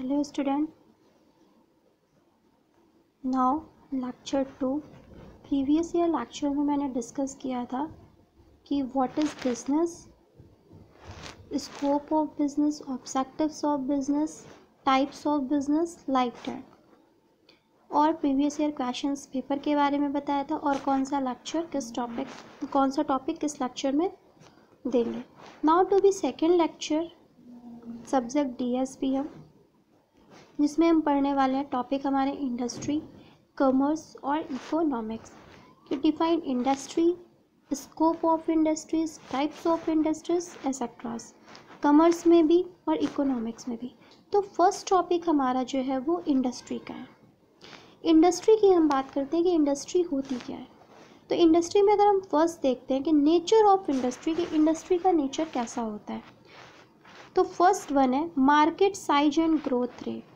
Hello student, now lecture 2। Previous year lecture में मैंने discuss किया था कि what is business, scope of business, objectives of business, types of business, like that. और previous year questions paper के बारे में बताया था और कौन सा टॉपिक किस लेक्चर में देंगे। Now to be second lecture, subject DSBM, जिसमें हम पढ़ने वाले हैं टॉपिक हमारे इंडस्ट्री, कॉमर्स और इकोनॉमिक्स कि define industry, scope of industries, types of industries etcetera, commerce में भी और इकोनॉमिक्स में भी। तो फर्स्ट टॉपिक हमारा जो है वो इंडस्ट्री का है। इंडस्ट्री की हम बात करते हैं कि इंडस्ट्री होती क्या है। तो इंडस्ट्री में अगर हम फर्स्ट देखते हैं कि नेचर ऑफ इंडस्ट्री, कि इंडस्ट्री का नेचर कैसा होता है, तो फर्स्ट वन है market size and growth rate.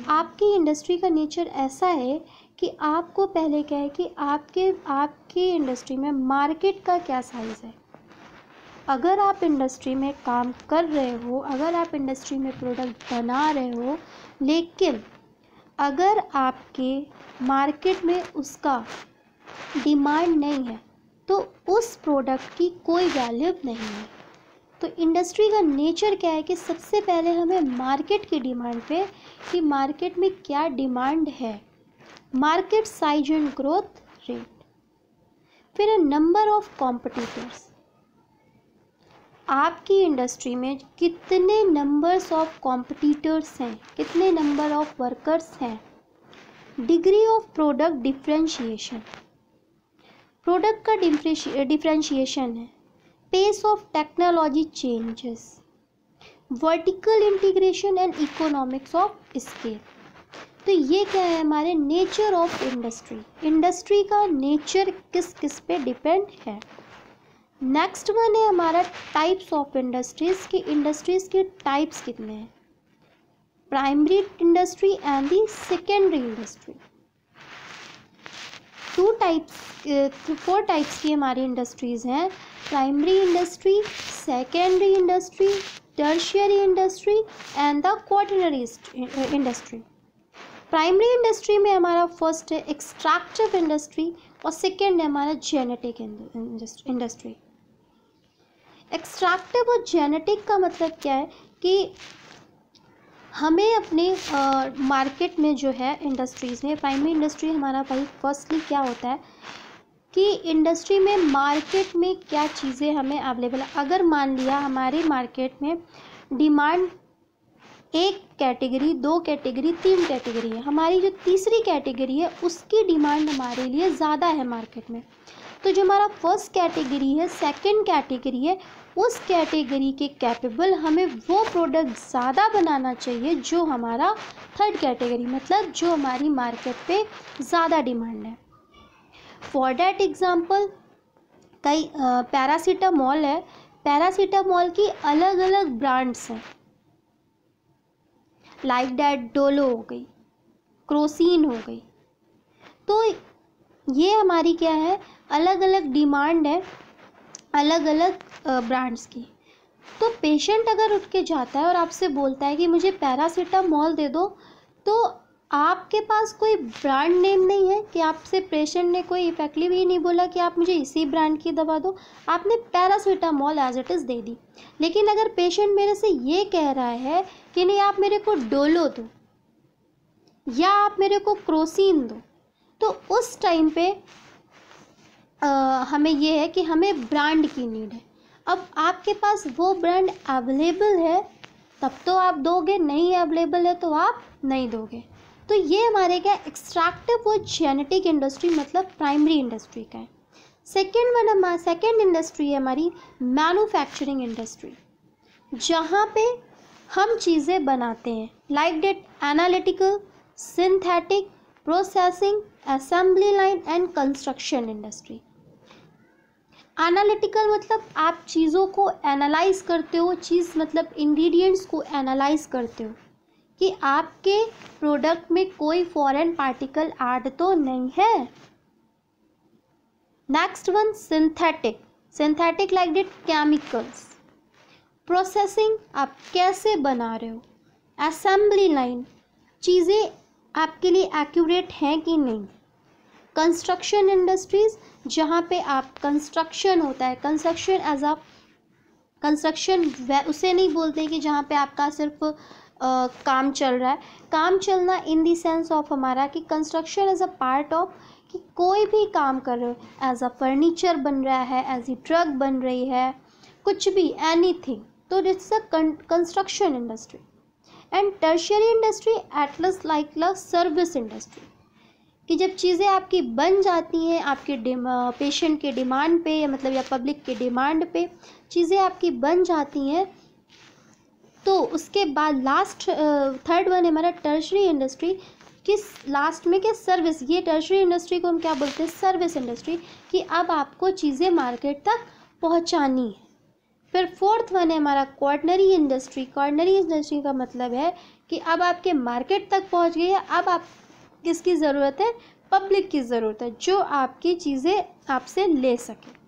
आपकी इंडस्ट्री का नेचर ऐसा है कि आपको पहले क्या है कि आपकी इंडस्ट्री में मार्केट का क्या साइज़ है। अगर आप इंडस्ट्री में काम कर रहे हो, अगर आप इंडस्ट्री में प्रोडक्ट बना रहे हो, लेकिन अगर आपके मार्केट में उसका डिमांड नहीं है तो उस प्रोडक्ट की कोई वैल्यू नहीं है। तो इंडस्ट्री का नेचर क्या है कि सबसे पहले हमें मार्केट की डिमांड पे, कि मार्केट में क्या डिमांड है, market size and growth rate. फिर है नंबर ऑफ कॉम्पिटिटर्स। आपकी इंडस्ट्री में कितने नंबर्स ऑफ कॉम्पिटिटर्स हैं, कितने नंबर ऑफ वर्कर्स हैं। Degree of product differentiation, product का डिफरेंशिएशन है। Pace of technology changes, vertical integration and economics of scale. तो ये क्या है हमारे नेचर ऑफ इंडस्ट्री। इंडस्ट्री का नेचर किस किस पे डिपेंड है। नेक्स्ट वन है हमारा टाइप्स ऑफ इंडस्ट्रीज, की इंडस्ट्रीज के टाइप्स कितने हैं। Primary industry and the secondary industry. 4 types की हमारी इंडस्ट्रीज़ हैं। Primary industry, secondary industry, tertiary industry and the quaternary industry. Primary industry में हमारा फर्स्ट है एक्सट्रैक्टिव इंडस्ट्री और सेकेंड है हमारा जेनेटिक इंडस्ट्री। एक्सट्रैक्टिव और जेनेटिक का मतलब क्या है कि हमें अपने मार्केट में जो है इंडस्ट्रीज़ में, प्राइमरी इंडस्ट्री हमारा भाई फर्स्टली क्या होता है कि इंडस्ट्री में मार्केट में क्या चीज़ें हमें अवेलेबल है। अगर मान लिया हमारे मार्केट में डिमांड 1 कैटेगरी, 2 कैटेगरी, 3 कैटेगरी है, हमारी जो तीसरी कैटेगरी है उसकी डिमांड हमारे लिए ज़्यादा है मार्केट में। तो जो हमारा फर्स्ट कैटेगरी है, सेकंड कैटेगरी है, उस कैटेगरी के कैपेबल हमें वो प्रोडक्ट ज़्यादा बनाना चाहिए जो हमारा थर्ड कैटेगरी, मतलब जो हमारी मार्केट पे ज़्यादा डिमांड है। फॉर डैट एग्जाम्पल कई पैरासीटामॉल है, पैरासीटामॉल की अलग अलग ब्रांड्स हैं, लाइक डैट डोलो हो गई, क्रोसिन हो गई। तो ये हमारी क्या है, अलग अलग डिमांड है अलग अलग ब्रांड्स की। तो पेशेंट अगर उठ के जाता है और आपसे बोलता है कि मुझे पैरासीटामॉल दे दो, तो आपके पास कोई ब्रांड नेम नहीं है, कि आपसे पेशेंट ने कोई इफेक्टली भी नहीं बोला कि आप मुझे इसी ब्रांड की दवा दो, आपने पैरासीटामॉल एज इट इज़ दे दी। लेकिन अगर पेशेंट मेरे से ये कह रहा है कि नहीं आप मेरे को डोलो दो या आप मेरे को क्रोसिन दो, तो उस टाइम पे हमें ये है कि हमें ब्रांड की नीड है। अब आपके पास वो ब्रांड अवेलेबल है तब तो आप दोगे, नहीं अवेलेबल है तो आप नहीं दोगे। तो ये हमारे क्या एक्सट्रैक्टिव और जेनेटिक इंडस्ट्री मतलब प्राइमरी इंडस्ट्री का है। सेकेंड इंडस्ट्री है हमारी मैन्युफैक्चरिंग इंडस्ट्री, जहाँ पे हम चीज़ें बनाते हैं, like that analytical, synthetic, processing, assembly line and construction industry. Analytical मतलब आप चीज़ों को एनालाइज करते हो, चीज़ मतलब इंग्रेडिएंट्स को एनालाइज करते हो कि आपके प्रोडक्ट में कोई फॉरेन पार्टिकल ऐड तो नहीं है। Next one synthetic like that chemicals. Processing आप कैसे बना रहे हो, असेंबली लाइन, चीज़ें आपके लिए एक्यूरेट हैं कि नहीं। कंस्ट्रक्शन इंडस्ट्रीज़, जहाँ पे आप कंस्ट्रक्शन होता है, कंस्ट्रक्शन एज अ कंस्ट्रक्शन उसे नहीं बोलते कि जहाँ पे आपका सिर्फ काम चल रहा है। काम चलना इन दी सेंस ऑफ हमारा कि construction as a part of, कि कोई भी काम कर रहे हो, एज अ फर्नीचर बन रहा है, एज ए ट्रक बन रही है, कुछ भी, एनीथिंग, तो it's a construction industry. And tertiary industry Atlas like the service industry, कि जब चीज़ें आपकी बन जाती हैं आपके पेशेंट के डिमांड पे, मतलब या पब्लिक के डिमांड पे चीज़ें आपकी बन जाती हैं, तो उसके बाद लास्ट थर्ड वन है हमारा टर्शरी इंडस्ट्री। किस लास्ट में क्या, सर्विस। ये टर्शरी इंडस्ट्री को हम क्या बोलते हैं, सर्विस इंडस्ट्री, कि अब आपको चीज़ें मार्केट तक पहुंचानी है। फिर फोर्थ वन है हमारा क्वार्टनरी इंडस्ट्री। क्वार्टनरी इंडस्ट्री का मतलब है कि अब आपके मार्केट तक पहुंच गई है, अब आप किसकी ज़रूरत है, पब्लिक की ज़रूरत है, जो आपकी चीज़ें आपसे ले सके।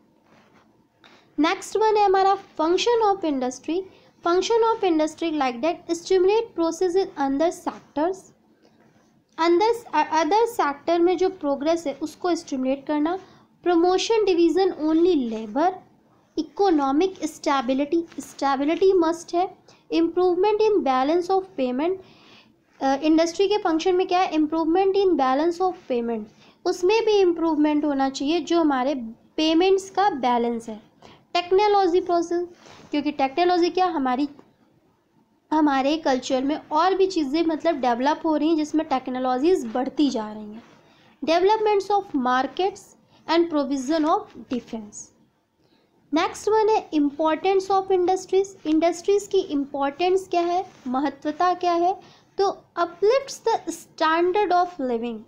नेक्स्ट वन है हमारा function of industry. Function of industry like that stimulate process in other sectors, other sector में जो प्रोग्रेस है उसको स्टिमुलेट करना। Promotion division only labour. Economic stability, stability must है। Improvement in balance of payment, industry के function में क्या है, improvement in balance of payment, उसमें भी इम्प्रूवमेंट होना चाहिए जो हमारे पेमेंट्स का बैलेंस है। टेक्नोलॉजी प्रोसेस, क्योंकि टेक्नोलॉजी क्या हमारे कल्चर में और भी चीज़ें मतलब डेवलप हो रही हैं जिसमें टेक्नोलॉजीज बढ़ती जा रही हैं। Developments of markets and provision of defence. Next one है इम्पोर्टेंस ऑफ इंडस्ट्रीज। इंडस्ट्रीज़ की इम्पोर्टेंस क्या है, महत्वता क्या है, तो uplifts the standard of living,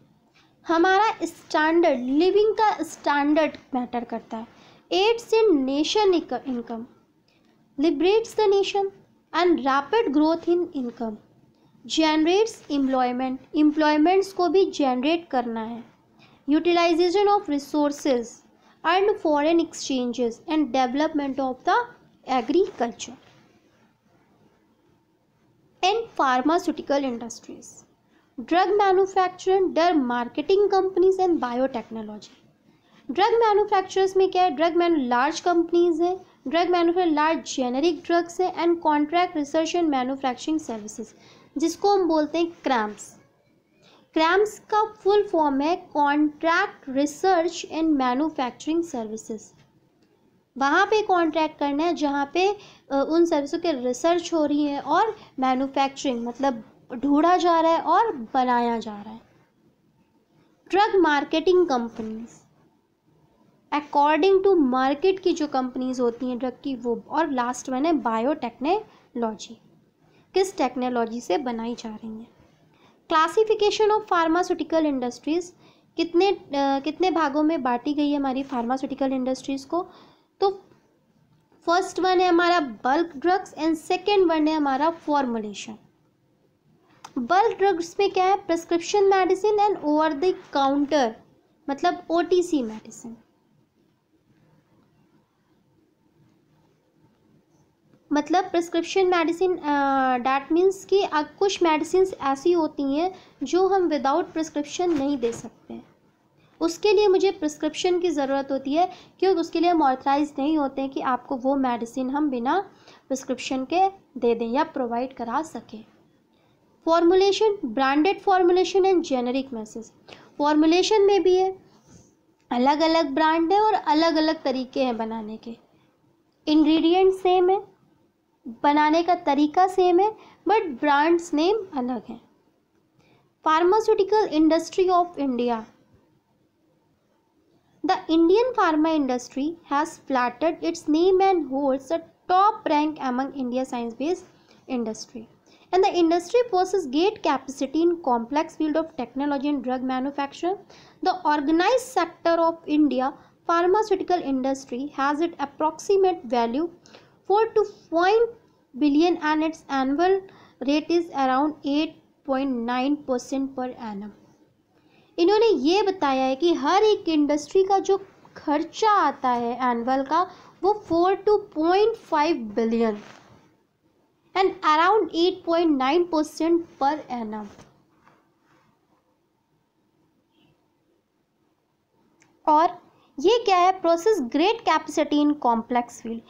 हमारा स्टैंडर्ड, लिविंग का स्टैंडर्ड मैटर करता है। Aids in nation income, liberates the nation and rapid growth in income, generates employment, employments को भी जनरेट करना है। Utilisation of resources and foreign exchanges and development of the agriculture. And pharmaceutical industries, drug manufacturing, drug marketing companies and biotechnology. Drug manufacturers में क्या है, large companies हैं, drug manufacture large generic drugs है, and contract research and manufacturing services, जिसको हम बोलते हैं CRAMS. CRAMS का फुल फॉर्म है contract research and manufacturing services. वहाँ पे कॉन्ट्रैक्ट करना है जहाँ पे उन सर्विसों के रिसर्च हो रही है और मैन्युफैक्चरिंग मतलब ढूंढा जा रहा है और बनाया जा रहा है। Drug marketing companies, according to market की जो कंपनीज होती हैं ड्रग की वो। और लास्ट वन है बायोटेक्नोलॉजी, किस टेक्नोलॉजी से बनाई जा रही हैं। क्लासिफिकेशन ऑफ फार्मास्यूटिकल इंडस्ट्रीज, कितने भागों में बांटी गई है हमारी फार्मास्यूटिकल इंडस्ट्रीज़ को, तो फर्स्ट वन है हमारा bulk drugs and second one है हमारा फॉर्मुलेशन। बल्क ड्रग्स में क्या है, prescription medicine and over the counter मतलब OTC मेडिसिन, मतलब प्रिस्क्रिप्शन मेडिसिन डैट मीन्स कि कुछ मेडिसिन ऐसी होती हैं जो हम विदाउट प्रिस्क्रिप्शन नहीं दे सकते हैं, उसके लिए मुझे प्रिस्क्रिप्शन की ज़रूरत होती है, क्योंकि उसके लिए हम ऑथराइज नहीं होते हैं कि आपको वो मेडिसिन हम बिना प्रिस्क्रिप्शन के दे दें या प्रोवाइड करा सकें। Formulation, branded formulation and generic message. Formulation में भी है, अलग अलग ब्रांड है और अलग अलग तरीके हैं बनाने के, इंग्रेडिएंट सेम है, बनाने का तरीका सेम है, बट ब्रांड्स नेम अलग हैं। Pharmaceutical industry of India, the Indian pharma industry has flattered its name and holds the top rank among India's science-based industry. And the industry possesses great capacity in complex field of technology and drug manufacture. The organized sector of India pharmaceutical industry has its approximate value 4 to 5 billion and its annual rate is around 8.9% per annum. इन्होंने ये बताया है कि हर एक industry का जो खर्चा आता है एनुअल का वो 4 to 0.5 billion, and around 8.9% per annum. और ये क्या है, process great capacity in complex field.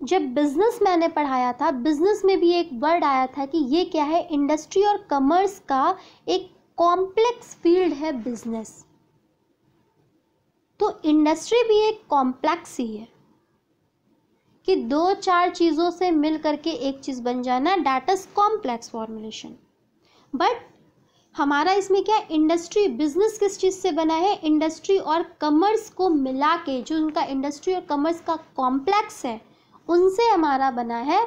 जब बिजनेस मैंने पढ़ाया था, बिजनेस में भी एक वर्ड आया था कि ये क्या है, इंडस्ट्री और कॉमर्स का एक कॉम्प्लेक्स फील्ड है बिजनेस। तो इंडस्ट्री भी एक कॉम्प्लेक्स ही है कि 2-4 चीज़ों से मिल करके एक चीज़ बन जाना, that is complex formulation. But हमारा इसमें क्या, इंडस्ट्री बिजनेस किस चीज़ से बना है, इंडस्ट्री और कॉमर्स को मिला के, जो उनका इंडस्ट्री और कॉमर्स का कॉम्प्लेक्स है उनसे हमारा बना है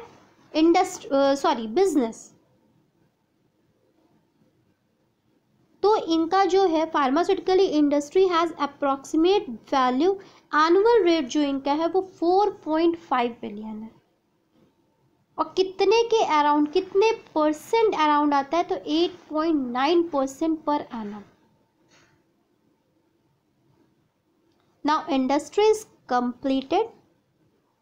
बिजनेस। तो इनका जो है pharmaceutical industry has approximate value, annual rate जो इनका है वो 4.5 बिलियन है। और कितने के अराउंड, कितने परसेंट अराउंड आता है, तो 8.9% per annum. Now industry is completed.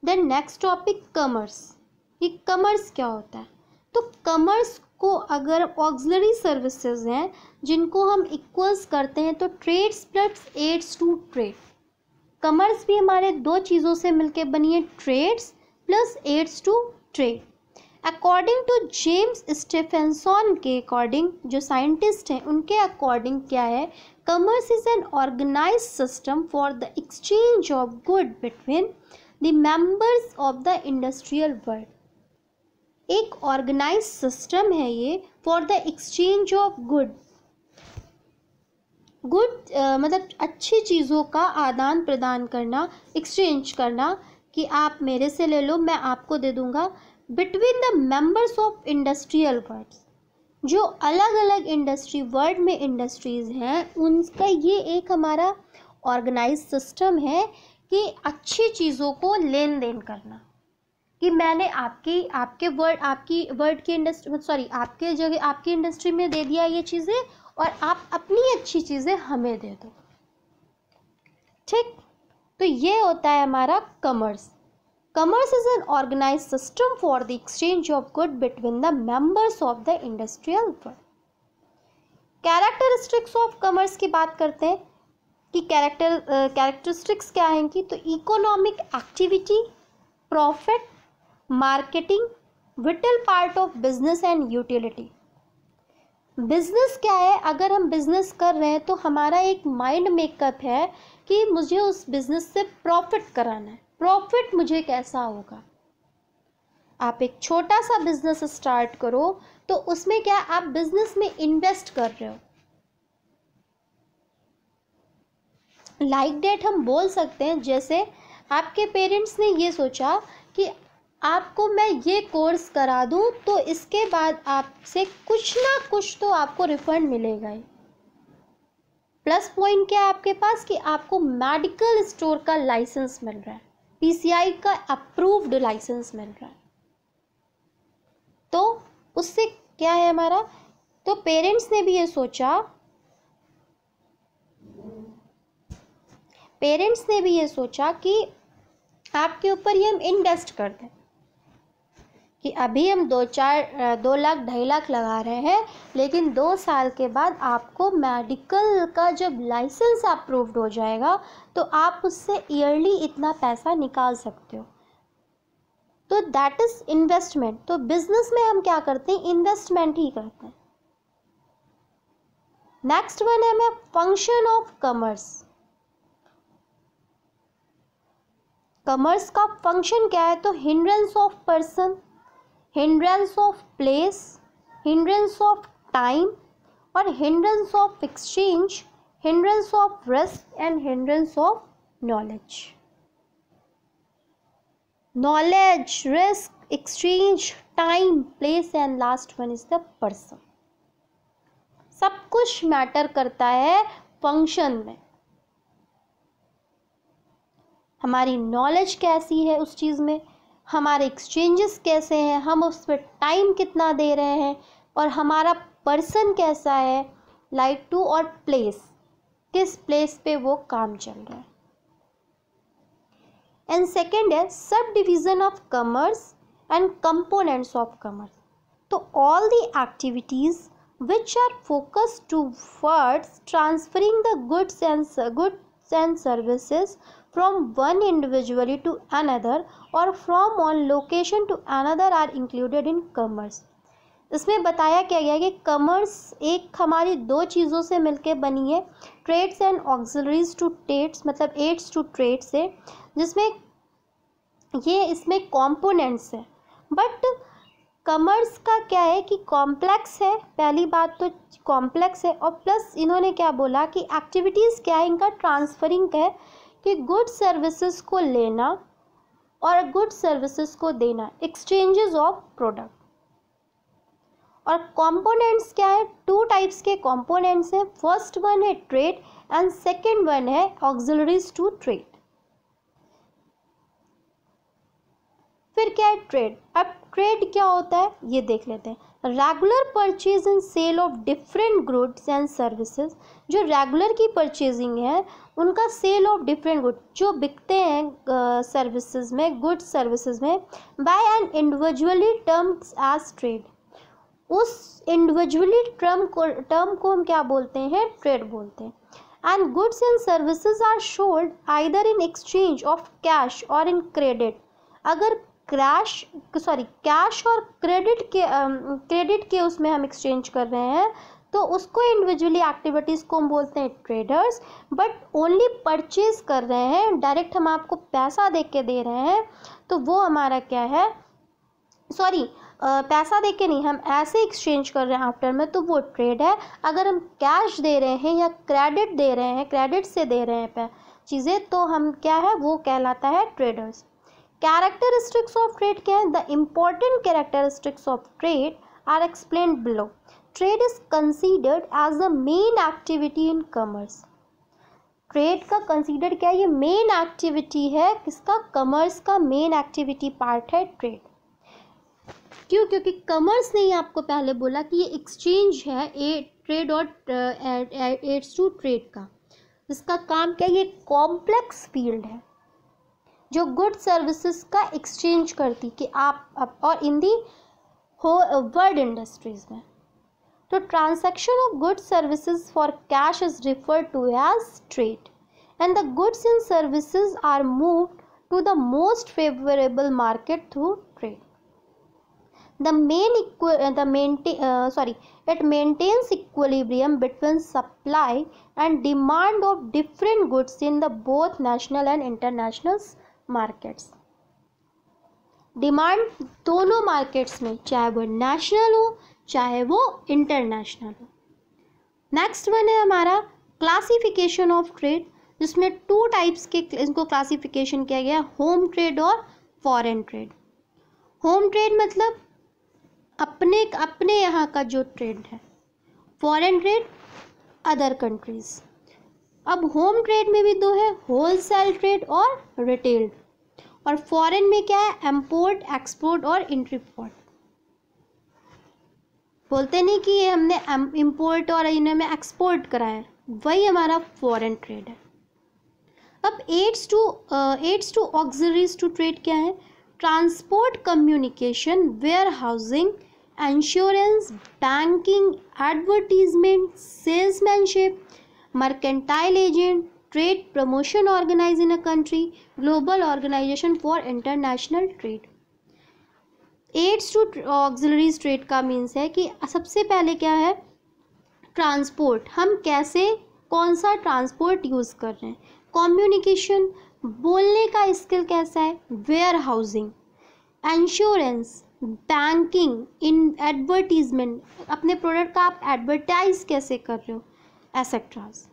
Then next topic commerce. ये कॉमर्स क्या होता है, तो कॉमर्स को अगर ऑक्सिलरी सर्विसेज हैं जिनको हम इक्वल्स करते हैं, तो trades plus aids to trade. Commerce भी हमारे दो चीज़ों से मिलकर बनी है, trades plus aids to trade. According to James Stephenson के अकॉर्डिंग, जो साइंटिस्ट हैं उनके अकॉर्डिंग क्या है, commerce is an organised system for the exchange of good between the members of the industrial world. एक ऑर्गेनाइज्ड सिस्टम है ये for the exchange of good मतलब अच्छी चीज़ों का आदान प्रदान करना, एक्सचेंज करना, कि आप मेरे से ले लो मैं आपको दे दूंगा, between the members of industrial worlds. जो अलग अलग इंडस्ट्री वर्ल्ड में इंडस्ट्रीज़ हैं उनका ये एक हमारा ऑर्गेनाइज सिस्टम है कि अच्छी चीज़ों को लेन देन करना, कि मैंने आपकी इंडस्ट्री में दे दिया ये चीज़ें और आप अपनी अच्छी चीज़ें हमें दे दो, ठीक। तो ये होता है हमारा commerce. Commerce is an organised system for the exchange of good between the members of the industrial world. Characteristics of commerce की बात करते हैं कि कैरेक्टरिस्टिक्स क्या हैं कि, तो economic activity, profit, marketing, whittle part of business and utility. Business क्या है, अगर हम बिजनेस कर रहे हैं तो हमारा एक माइंड मेकअप है कि मुझे उस बिजनेस से प्रॉफिट कराना है। प्रॉफिट मुझे कैसा होगा, आप एक छोटा सा बिजनेस स्टार्ट करो तो उसमें क्या, आप बिजनेस में इन्वेस्ट कर रहे हो। लाइक डेट हम बोल सकते हैं, जैसे आपके पेरेंट्स ने ये सोचा कि आपको मैं ये कोर्स करा दूं तो इसके बाद आपसे कुछ ना कुछ तो आपको रिफंड मिलेगा ही। प्लस पॉइंट क्या है आपके पास कि आपको मेडिकल स्टोर का लाइसेंस मिल रहा है, पीसीआई का अप्रूव्ड लाइसेंस मिल रहा है। तो उससे क्या है हमारा, तो पेरेंट्स ने भी ये सोचा कि आपके ऊपर ही हम इन्वेस्ट कर दें, कि अभी हम 2 लाख 2.5 लाख लगा रहे हैं, लेकिन 2 साल के बाद आपको मेडिकल का जब लाइसेंस अप्रूव्ड हो जाएगा तो आप उससे ईयरली इतना पैसा निकाल सकते हो। तो दैट इज इन्वेस्टमेंट। तो बिजनेस में हम क्या करते हैं, इन्वेस्टमेंट ही करते हैं। नेक्स्ट वन है मैं फंक्शन ऑफ कॉमर्स। कॉमर्स का फंक्शन क्या है, तो hindrance of person, hindrance of place, hindrance of time और hindrance of exchange, hindrance of risk and hindrance of knowledge. Knowledge, risk, exchange, time, place and last one is the person. सब कुछ matter करता है function में। हमारी knowledge कैसी है उस चीज़ में, हमारे एक्सचेंजेस कैसे हैं, हम उस पर टाइम कितना दे रहे हैं, और हमारा पर्सन कैसा है, लाइक टू, और प्लेस, किस प्लेस पे वो काम चल रहा है। एंड सेकेंड है sub division of commerce and components of commerce. So all the activities which are focused towards transferring the goods and services from one individually to another or from one location to another are included in commerce. इसमें बताया क्या गया कि commerce एक हमारी दो चीज़ों से मिलकर बनी है, trades and auxiliaries to trades, मतलब एड्स टू ट्रेड से, जिसमें ये इसमें कंपोनेंट्स है। बट कॉमर्स का क्या है कि कॉम्प्लेक्स है, पहली बात तो कॉम्प्लेक्स है, और प्लस इन्होंने क्या बोला कि एक्टिविटीज़ क्या है इनका, ट्रांसफरिंग है कि गुड सर्विसेज को लेना और गुड सर्विसेज को देना, एक्सचेंजेस ऑफ प्रोडक्ट। और कंपोनेंट्स क्या है, टू टाइप्स के कंपोनेंट्स हैं, फर्स्ट वन है ट्रेड एंड सेकंड वन है ऑक्सिलरीज टू ट्रेड। फिर क्या है ट्रेड। अब ट्रेड क्या होता है ये देख लेते हैं। Regular purchase and sale of different goods and services, जो रेगुलर की परचेजिंग है उनका सेल ऑफ डिफरेंट गुड जो बिकते हैं सर्विसेज में, गुड्स सर्विसेज में, by an individually terms as trade, उस इंडिविजुअली टर्म को हम क्या बोलते हैं, ट्रेड बोलते हैं। And goods and services are sold either in exchange of cash or in credit. अगर कैश और क्रेडिट के उसमें हम एक्सचेंज कर रहे हैं तो उसको इंडिविजुअली एक्टिविटीज़ को हम बोलते हैं ट्रेडर्स। बट ओनली परचेज कर रहे हैं, डायरेक्ट हम आपको पैसा दे के दे रहे हैं तो वो हमारा क्या है, पैसा दे के नहीं, हम ऐसे एक्सचेंज कर रहे हैं आफ्टर में, तो वो ट्रेड है। अगर हम कैश दे रहे हैं या क्रेडिट दे रहे हैं, क्रेडिट से दे रहे हैं चीज़ें, तो हम क्या है, वो कहलाता है ट्रेडर्स। कैरेक्टरिस्टिक्स ऑफ ट्रेड क्या है, the important characteristics of trade are explained below. Trade is considered as the main activity in commerce. Trade का कंसीडर क्या है, ये मेन एक्टिविटी है किसका, कॉमर्स का मेन एक्टिविटी पार्ट है ट्रेड। क्यों, क्योंकि कॉमर्स ने ही आपको पहले बोला कि ये एक्सचेंज है ट्रेड और एड्स टू ट्रेड का। इसका काम क्या है, ये कॉम्प्लेक्स फील्ड है जो गुड सर्विसेज का एक्सचेंज करती कि आप और इन दी वर्ल्ड इंडस्ट्रीज में। तो transaction of good services for cash is referred to as trade and the goods and services are moved to the most favourable market through trade. It maintains equilibrium between supply and demand of different goods in the both national and international markets. Demand दोनों markets में, चाहे वो national हो चाहे वो international हो। Next one है हमारा क्लासिफिकेशन ऑफ ट्रेड, जिसमें टू टाइप्स के इनको क्लासिफिकेशन किया गया, होम ट्रेड और फॉरेन ट्रेड। होम ट्रेड मतलब अपने यहाँ का जो ट्रेड है, फॉरेन ट्रेड अदर कंट्रीज। अब होम ट्रेड में भी दो है, होलसेल ट्रेड और रिटेल। और फॉरेन में क्या है, इंपोर्ट, एक्सपोर्ट और इंट्रीपोर्ट। बोलते नहीं कि ये हमने इंपोर्ट और इन्हें में एक्सपोर्ट कराया, वही हमारा फॉरेन ट्रेड है। अब aids to auxiliaries to trade क्या है, transport, communication, warehousing, insurance, banking, advertisement, salesmanship, mercantile agent, trade promotion organise in a country, global organisation for international trade. Aids to auxiliaries trade का means है कि सबसे पहले क्या है, transport, हम कैसे कौन सा ट्रांसपोर्ट यूज़ कर रहे हैं, कम्युनिकेशन, बोलने का स्किल कैसा है, warehousing, insurance, banking, in advertisement, अपने प्रोडक्ट का आप एडवर्टाइज कैसे कर रहे हो, एसेट्रास।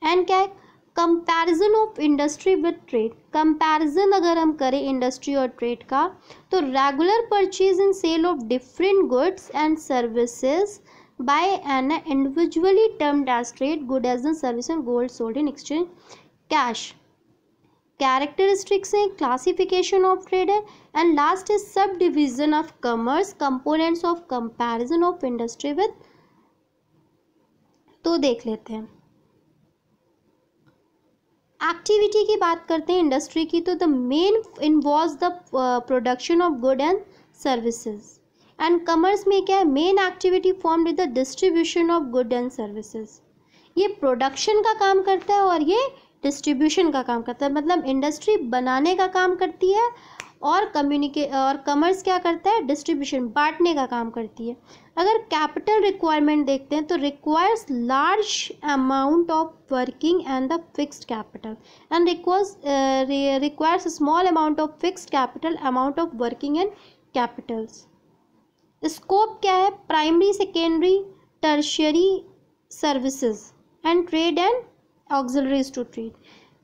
एंड क्या है, comparison of industry with trade. Comparison अगर हम करें इंडस्ट्री और ट्रेड का, तो regular purchase and sale of different goods and services by an individually termed as trade, good as an service and gold sold in exchange cash. Characteristics है, classification of trade है, and last is subdivision of commerce, components of comparison of industry with. तो देख लेते हैं, activity की बात करते हैं इंडस्ट्री की, तो the main involves the production of good and services. And commerce में क्या है, main activity form with the distribution of good and services. ये प्रोडक्शन का काम करता है और ये डिस्ट्रीब्यूशन का काम करता है, मतलब इंडस्ट्री बनाने का काम करती है और कॉमर्स क्या करता है, डिस्ट्रीब्यूशन, बांटने का काम करती है। अगर कैपिटल रिक्वायरमेंट देखते हैं तो requires large amount of working and the fixed capital and requires small amount of fixed capital, amount of working and capitals. Scope क्या है, primary, secondary, tertiary services and trade and auxiliaries to trade.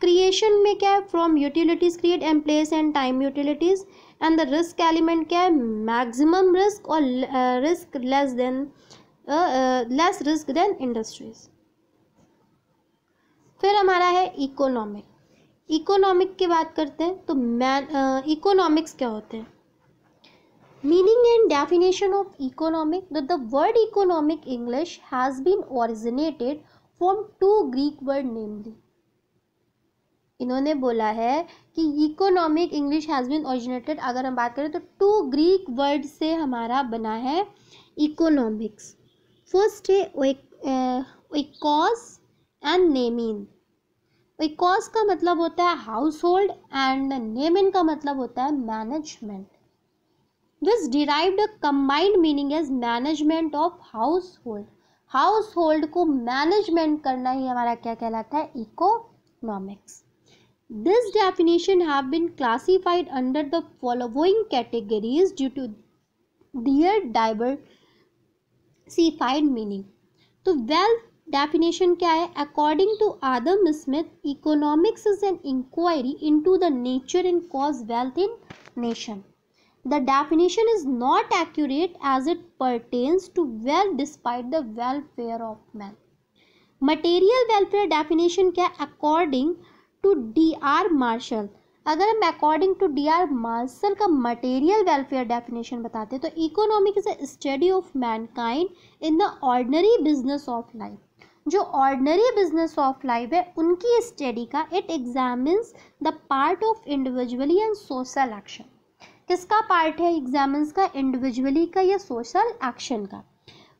Creation में क्या है, from utilities create and place and time utilities. And the risk element क्या है, maximum risk और risk less risk than industries. फिर हमारा है इकोनॉमिक। इकोनॉमिक की बात करते हैं तो इकोनॉमिक्स क्या होते हैं। Meaning and definition of economic, the word economic English has been originated from two Greek word namely. इन्होंने बोला है कि economic English has been originated, अगर हम बात करें तो टू ग्रीक वर्ड से हमारा बना है इकोनॉमिक्स। फर्स्ट है ओइकोस एंड नेमिन। ओइकोस का मतलब होता है हाउस होल्ड एंड नेमिन का मतलब होता है management. This derived a combined meaning as management of household. Household को मैनेजमेंट करना ही हमारा क्या कहलाता है, economics. This definition have been classified under the following categories due to their diversified meaning. तो wealth definition क्या है, according to Adam Smith, economics is an inquiry into the nature and cause wealth in nation. The definition is not accurate as it pertains to wealth despite the welfare of man. Material welfare definition क्या है, according to D.R. Martial. अगर हम according to D.R. Martial का material welfare definition बताते हैं तो economic is a study of Mankind in the ordinary business of life. जो ordinary business of life है उनकी स्टडी का, it examines the part of individually and social action. किसका part है, एग्जामिन्स का इंडिविजुअली का या सोशल एक्शन का,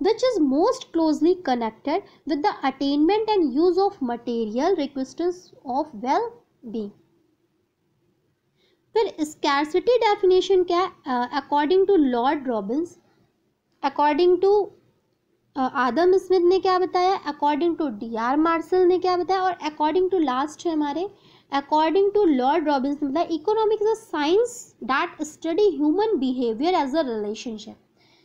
which is most closely connected with the attainment and use of material requisites of well-being. फिर scarcity definition क्या है, according to Lord Robbins, according to Adam Smith ने क्या बताया, according to D.R. मार्शल ने क्या बताया, और according to लास्ट है हमारे according to Lord Robbins ने बताया, economics is a science that study human behavior as a relationship।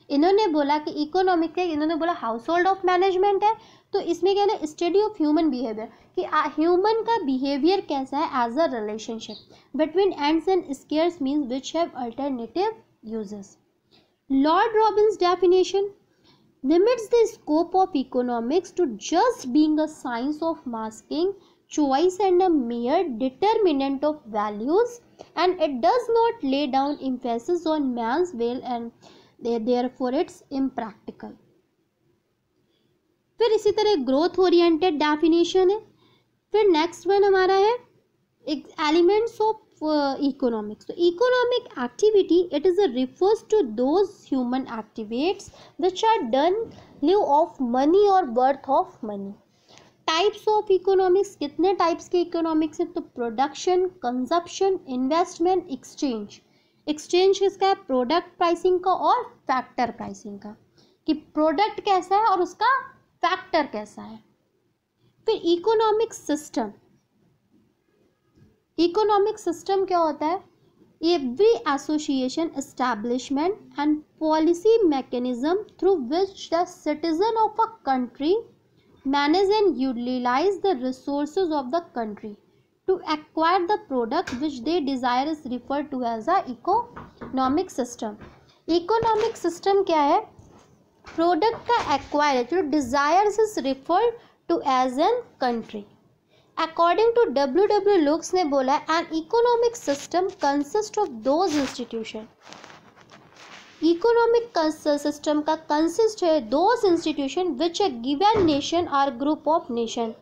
इन्होंने बोला कि इकोनॉमिक है, इन्होंने बोला हाउस होल्ड ऑफ मैनेजमेंट है, तो इसमें क्या है, स्टडी ऑफ ह्यूमन बिहेवियर, कि ह्यूमन का बिहेवियर कैसा है as a relationship between ends and scarce means which have alternative uses. Lord Robbins definition limits the scope of economics to just being a science of masking choice and a mere determinant of values, and it does not lay down emphasis on man's will and therefore it's impractical। फिर इसी तरह growth oriented definition है। फिर next one हमारा है elements of economics. तो economic activity it is refers to those human activities which are done live of money और worth of money. Types of economics, कितने टाइप्स के इकोनॉमिक्स है, तो production, consumption, investment, exchange. Exchange किसका है, product pricing का और फैक्टर प्राइसिंग का, कि प्रोडक्ट कैसा है और उसका फैक्टर कैसा है। फिर इकोनॉमिक सिस्टम, इकोनॉमिक सिस्टम क्या होता है, every association, establishment and policy mechanism through which the citizen of a country manage and utilize the resources of the country to acquire the product which they desire is referred to as a economic system। economic system क्या है, product का acquire जो desires is referred to as an country। according to W. Lux ने बोला an economic system consists of those institutions। Economic system का consist है those institution which a given nation और group of nation.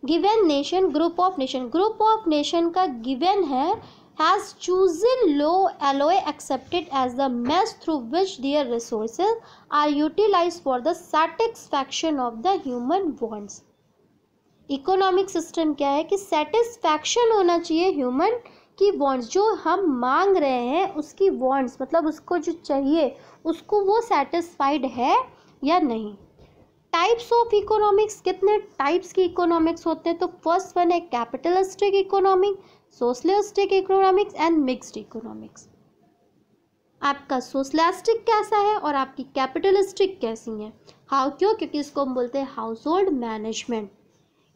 Given nation, group of nation, group of nation का given है has chosen low alloy accepted as the mesh through which their resources are utilized for the satisfaction of the human wants. Economic system क्या है कि satisfaction होना चाहिए human की wants, जो हम मांग रहे हैं उसकी वॉन्ट्स, मतलब उसको जो चाहिए उसको वो सेटिस्फाइड है या नहीं. टाइप्स ऑफ इकोनॉमिक्स, कितने टाइप्स की इकोनॉमिक्स होते हैं? तो फर्स्ट वन है capitalistic economic, socialistic economics and mixed economics. आपका सोशलिस्टिक कैसा है और आपकी कैपिटलिस्टिक कैसी है? हाउ, क्यों? क्योंकि इसको हम बोलते हैं house hold management.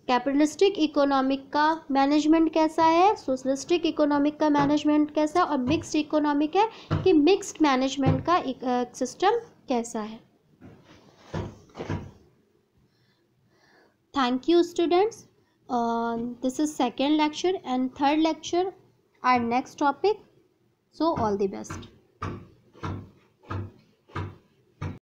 Capitalistic economic का मैनेजमेंट कैसा है, सोशलिस्टिक इकोनॉमिक का मैनेजमेंट कैसा है, और मिक्स्ड इकोनॉमिक है कि मिक्स्ड मैनेजमेंट का सिस्टम कैसा है. Thank you students. This is second lecture and third lecture our next topic. So all the best.